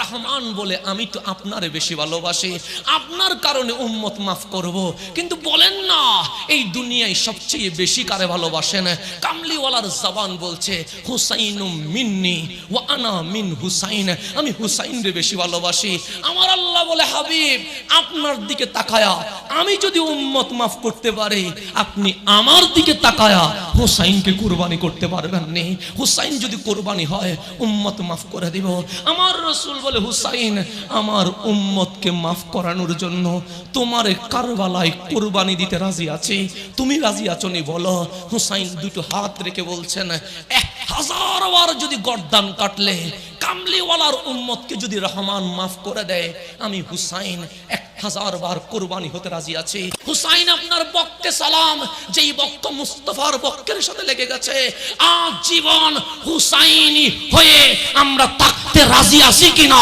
রহমান বলে আমি তো আপনারে বেশি ভালোবাসি, আপনার কারণে উম্মত মাফ করব। কিন্তু বলেন না এই দুনিয়ায় সবচেয়ে বেশি কারে ভালোবাসেন? কামলিওয়ালার জবান বলছে হুসাইনু মিন্নি ওয়া আনা মিন হুসাইন, আমি হুসাইন রে বেশি ভালোবাসি। আমার আল্লাহ বলে হাবিব আপনার দিকে তাকায়া আমি যদি উম্মত মাফ করতে পারি, আপনি আমার দিকে তাকায়া হুসাইনকে কুরবানি করতে পারবেন না। হুসাইন যদি কুরবানি হয় উম্মত মাফ করে দিব। আমার রাসূল বলে হুসাইন আমার উম্মতকে মাফ করানোর জন্য তোমারে কারবালায় কুরবানি দিতে রাজি আছি, তুমি রাজি আছো নি বলো। হুসাইন দুটো হাত রেখে বলছেন 1000 বার যদি গর্দান কাটলে কামলিওয়ালার উম্মতকে যদি রহমান মাফ করে দেয়, আমি হুসাইন 1000 বার কুরবানি হতে রাজি আছি। হুসাইন আপনার বক্তে সালাম, যেই বক্ত মুস্তাফার বক্তের সাথে লেগে গেছে, আজীবন হুসাইনি হয়ে আমরা থাকতে রাজি আছি কিনা?